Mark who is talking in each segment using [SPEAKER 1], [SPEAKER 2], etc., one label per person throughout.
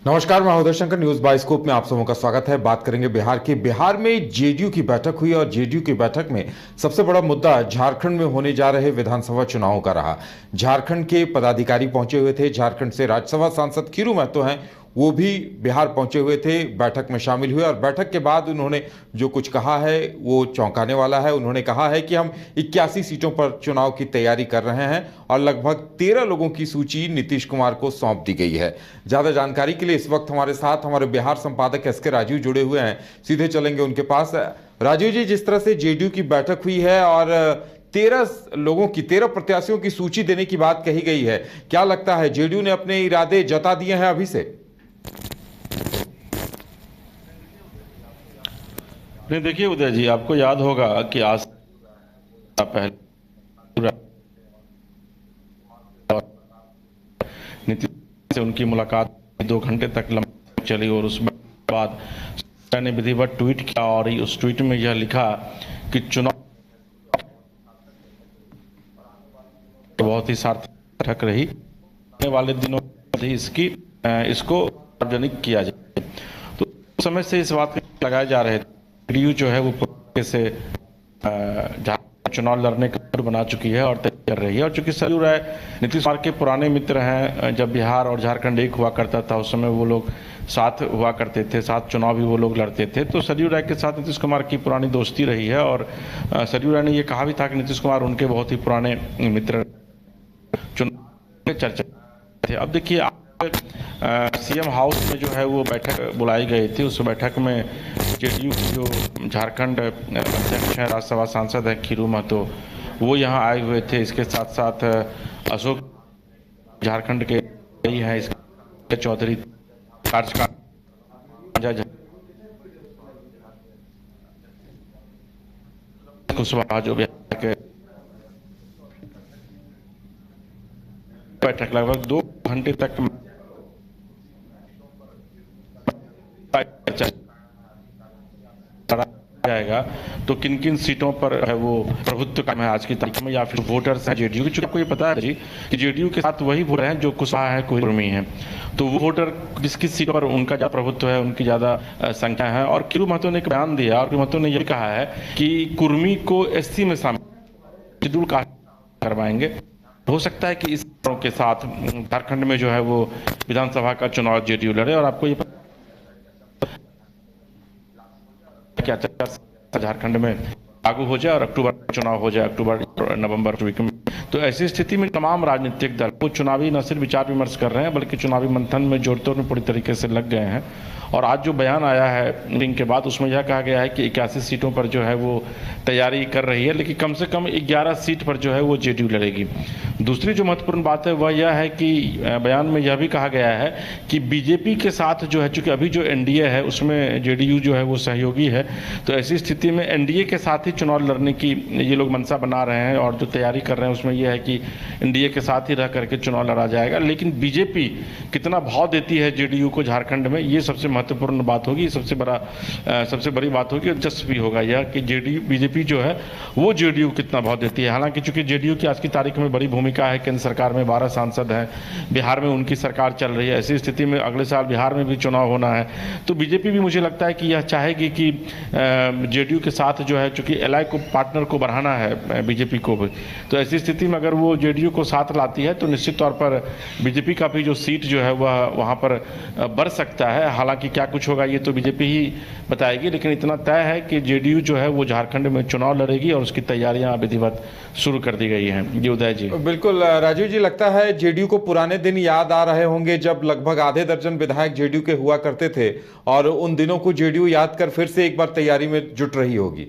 [SPEAKER 1] नमस्कार, मैं Uday Shankar. News bioscope में आप सबों का स्वागत है। बात करेंगे बिहार की। बिहार में जेडीयू की बैठक हुई और जेडीयू की बैठक में सबसे बड़ा मुद्दा झारखंड में होने जा रहे विधानसभा चुनावों का रहा। झारखंड के पदाधिकारी पहुंचे हुए थे। झारखंड से राज्यसभा सांसद खीरू महतो हैं, वो भी बिहार पहुंचे हुए थे, बैठक में शामिल हुए और बैठक के बाद उन्होंने जो कुछ कहा है वो चौंकाने वाला है। उन्होंने कहा है कि हम 81 सीटों पर चुनाव की तैयारी कर रहे हैं और लगभग 13 लोगों की सूची नीतीश कुमार को सौंप दी गई है। ज्यादा जानकारी के लिए इस वक्त हमारे साथ हमारे बिहार संपादक एस के राजीव जुड़े हुए हैं। सीधे चलेंगे उनके पास। राजीव जी, जिस तरह से जेडीयू की बैठक हुई है और 13 प्रत्याशियों की सूची देने की बात कही गई है, क्या लगता है जेडीयू ने अपने इरादे जता दिए हैं अभी से?
[SPEAKER 2] नहीं, देखिए उदय जी, आपको याद होगा कि आज पहले नीतीश से उनकी मुलाकात 2 घंटे तक लंबी चली और उस बाद ने विधिवत ट्वीट किया और उस ट्वीट में यह लिखा कि चुनाव बहुत ही सार्थक रही, आने वाले दिनों में इसको सार्वजनिक किया जाए। तो उस समय से इस बात को लगाए जा रहे थे जेडीयू जो है वो पूरे से चुनाव लड़ने का मूड बना चुकी है और तैयारी कर रही है। और चूंकि सरयू राय नीतीश कुमार के पुराने मित्र हैं, जब बिहार और झारखंड एक हुआ करता था उस समय वो लोग साथ हुआ करते थे, साथ चुनाव भी वो लोग लड़ते थे। तो सरयू राय के साथ नीतीश कुमार की पुरानी दोस्ती रही है और सरयू राय ने ये कहा भी था कि नीतीश कुमार उनके बहुत ही पुराने मित्र चुनाव चर्चा थे। अब देखिए, सीएम हाउस में जो है वो बैठक बुलाई गई थी। उस बैठक में जेडीयू के जो झारखंड अध्यक्ष हैं, राज्यसभा सांसद हैं खीरू महतो, वो यहाँ आए हुए थे। इसके साथ साथ अशोक झारखंड के हैं, इसके चौधरी कार्यकाल कुशवाहा जो बिहार के बैठक लगभग 2 घंटे तक जाएगा। तो किन किन सीटों पर है वो प्रभुत्व का है आज की तारीख में, या फिर वोटर्स हैं जेडीयू के। चूंकि आपको ये पता है जी कि जेडीयू के साथ वही वोटर हैं जो कुशवाहा है, कुर्मी है। तो वो वोटर किस किस सीटों पर उनका ज्यादा प्रभुत्व है, उनकी ज्यादा संख्या है। और खीरू महतो ने एक बयान दिया और खीरू महतो ने यह कहा है कि कुर्मी को एससी में शामिल शेड्यूल कास्ट करवाएंगे। हो सकता है कि इस के साथ झारखंड में जो है वो विधानसभा का चुनाव जेडीयू लड़े। और आपको ये क्या झारखंड में लागू हो जाए और अक्टूबर चुनाव हो जाए, अक्टूबर नवंबर वीक में। तो ऐसी स्थिति में तमाम राजनीतिक दल वो चुनावी न सिर्फ विचार विमर्श कर रहे हैं बल्कि चुनावी मंथन में जोड़ तोड़ में पूरी तरीके से लग गए हैं। और आज जो बयान आया है मीटिंग के बाद, उसमें यह कहा गया है कि 81 सीटों पर जो है वो तैयारी कर रही है, लेकिन कम से कम 11 सीट पर जो है वो जेडीयू लड़ेगी। दूसरी जो महत्वपूर्ण बात है वह यह है कि बयान में यह भी कहा गया है कि बीजेपी के साथ जो है, चूंकि अभी जो एनडीए है उसमें जेडीयू जो है वो सहयोगी है, तो ऐसी स्थिति में एनडीए के साथ ही चुनाव लड़ने की ये लोग मंशा बना रहे हैं। और जो तैयारी कर रहे हैं उसमें यह है कि एनडीए के साथ ही रह करके चुनाव लड़ा जाएगा। लेकिन बीजेपी कितना भाव देती है जेडीयू को झारखंड में, ये सबसे महत्वपूर्ण बात होगी, सबसे बड़ी बात होगी। और दिलचस्प भी होगा यह कि जेडीयू बीजेपी जो है वो जेडीयू कितना भाव देती है। हालांकि चूंकि जेडीयू की आज की तारीख में बड़ी भूमिका है, केंद्र सरकार में 12 सांसद हैं, बिहार में उनकी सरकार चल रही है, ऐसी स्थिति में अगले साल बिहार में भी चुनाव होना है। तो बीजेपी भी मुझे लगता है कि यह चाहेगी कि जेडीयू के साथ जो है, चूंकि एलआई को पार्टनर को बढ़ाना है बीजेपी को भी, तो ऐसी स्थिति में अगर वो जेडीयू को साथ लाती है तो निश्चित तौर पर बीजेपी का भी जो सीट जो है वह वहाँ पर बढ़ सकता है। हालांकि क्या कुछ होगा ये तो बीजेपी ही बताएगी, लेकिन इतना तय है कि जेडीयू जो है वो झारखंड में चुनाव लड़ेगी और उसकी तैयारियां विधिवत शुरू कर दी गई हैं। जी उदय जी।
[SPEAKER 1] बिल्कुल राजीव जी, लगता है जेडीयू को पुराने दिन याद आ रहे होंगे जब लगभग आधे दर्जन विधायक जेडीयू के हुआ करते थे और उन दिनों को जेडीयू याद कर फिर से एक बार तैयारी में जुट रही होगी।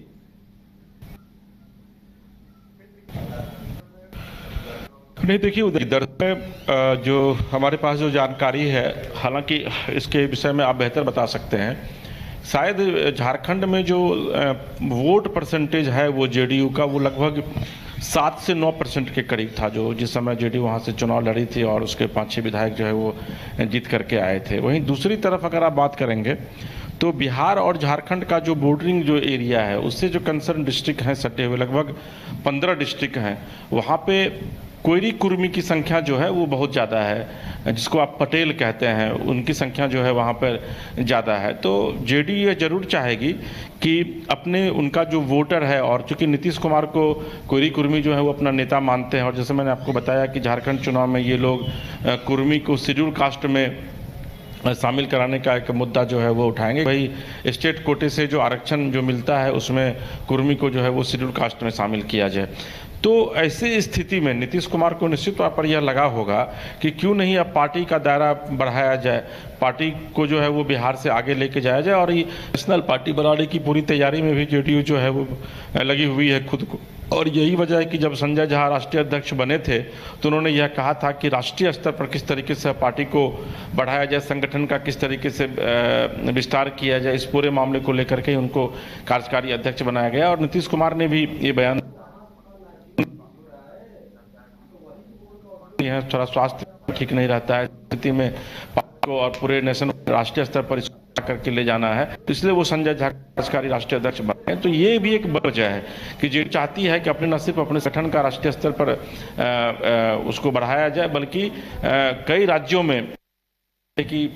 [SPEAKER 2] नहीं, देखिए उधर में जो हमारे पास जो जानकारी है, हालांकि इसके विषय में आप बेहतर बता सकते हैं, शायद झारखंड में जो वोट परसेंटेज है वो जेडीयू का वो लगभग 7 से 9% के करीब था, जो जिस समय जेडीयू वहाँ से चुनाव लड़ी थी और उसके 5-6 विधायक जो है वो जीत करके आए थे। वहीं दूसरी तरफ अगर आप बात करेंगे तो बिहार और झारखंड का जो बॉर्डरिंग जो एरिया है उससे जो कंसर्न डिस्ट्रिक्ट हैं सटे हुए, लगभग 15 डिस्ट्रिक्ट हैं, वहाँ पे कोयरी कुर्मी की संख्या जो है वो बहुत ज़्यादा है, जिसको आप पटेल कहते हैं, उनकी संख्या जो है वहाँ पर ज़्यादा है। तो जेडीयू ये जरूर चाहेगी कि अपने उनका जो वोटर है, और चूंकि नीतीश कुमार को कोयरी कुर्मी जो है वो अपना नेता मानते हैं, और जैसे मैंने आपको बताया कि झारखंड चुनाव में ये लोग कुर्मी को शेड्यूल कास्ट में शामिल कराने का एक मुद्दा जो है वो उठाएंगे। भाई स्टेट कोटे से जो आरक्षण जो मिलता है उसमें कुर्मी को जो है वो शेड्यूल कास्ट में शामिल किया जाए। तो ऐसी स्थिति में नीतीश कुमार को निश्चित तौर पर यह लगा होगा कि क्यों नहीं अब पार्टी का दायरा बढ़ाया जाए, पार्टी को जो है वो बिहार से आगे लेके जाया जाए, और ये नेशनल पार्टी बनाने की पूरी तैयारी में भी जेडीयू जो है वो लगी हुई है खुद को। और यही वजह है कि जब संजय झा राष्ट्रीय अध्यक्ष बने थे तो उन्होंने यह कहा था कि राष्ट्रीय स्तर पर किस तरीके से पार्टी को बढ़ाया जाए, संगठन का किस तरीके से विस्तार किया जाए, इस पूरे मामले को लेकर के उनको कार्यकारी अध्यक्ष बनाया गया। और नीतीश कुमार ने भी ये बयान, यह थोड़ा स्वास्थ्य ठीक नहीं रहता है स्थिति में को और पूरे नेशन राष्ट्रीय स्तर पर करके ले जाना है, तो इसलिए वो संजय झा कार्यकारी राष्ट्रीय अध्यक्ष बने। तो ये भी एक वजह है कि जो चाहती है कि अपने न सिर्फ अपने संगठन का राष्ट्रीय स्तर पर उसको बढ़ाया जाए, बल्कि कई राज्यों में कि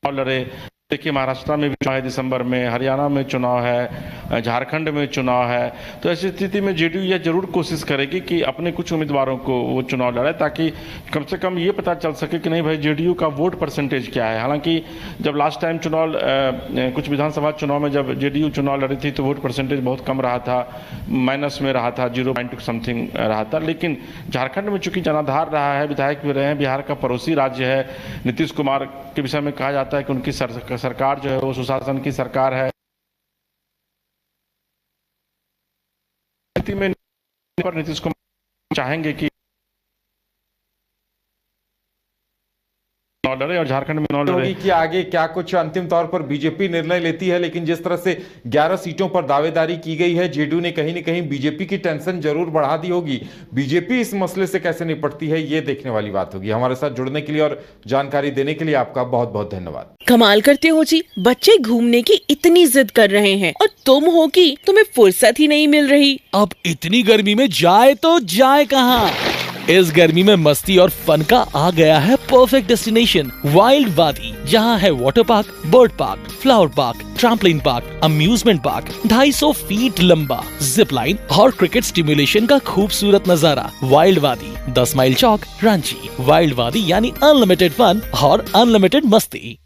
[SPEAKER 2] लड़े। देखिए महाराष्ट्र में भी चुनाव है दिसंबर में, हरियाणा में चुनाव है, झारखंड में चुनाव है। तो ऐसी स्थिति में जेडीयू यह जरूर कोशिश करेगी कि अपने कुछ उम्मीदवारों को वो चुनाव लड़ाए, ताकि कम से कम ये पता चल सके कि नहीं भाई जेडीयू का वोट परसेंटेज क्या है। हालांकि जब लास्ट टाइम चुनाव कुछ विधानसभा चुनाव में जब जेडीयू चुनाव लड़ी थी तो वोट परसेंटेज बहुत कम रहा था, माइनस में रहा था, 0 समथिंग रहा था। लेकिन झारखंड में चूंकि जनाधार रहा है, विधायक भी रहे हैं, बिहार का पड़ोसी राज्य है, नीतीश कुमार के विषय में कहा जाता है कि उनकी सरकार जो है वो सुशासन की सरकार है। स्थिति में नीतीश कुमार चाहेंगे कि लड़े और झारखंड में नौ लड़े
[SPEAKER 1] कि आगे क्या कुछ अंतिम तौर पर बीजेपी निर्णय लेती है। लेकिन जिस तरह से 11 सीटों पर दावेदारी की गई है, जेडीयू ने कहीं न कहीं बीजेपी की टेंशन जरूर बढ़ा दी होगी। बीजेपी इस मसले से कैसे निपटती है ये देखने वाली बात होगी। हमारे साथ जुड़ने के लिए और जानकारी देने के लिए आपका बहुत बहुत धन्यवाद।
[SPEAKER 3] कमाल करते हो जी, बच्चे घूमने की इतनी जिद कर रहे हैं और तुम हो कि तुम्हें फुर्सत ही नहीं मिल रही।
[SPEAKER 4] अब इतनी गर्मी में जाए तो जाए कहाँ? इस गर्मी में मस्ती और फन का आ गया है परफेक्ट डेस्टिनेशन, वाइल्ड वादी, जहाँ है water park, bird park, flower park, trampoline park, amusement park, 250 feet लंबा, जिप लाइन और क्रिकेट स्टिमुलेशन का खूबसूरत नजारा। वाइल्ड वादी, 10 माइल चौक, रांची। वाइल्ड वादी यानी अनलिमिटेड फन और अनलिमिटेड मस्ती।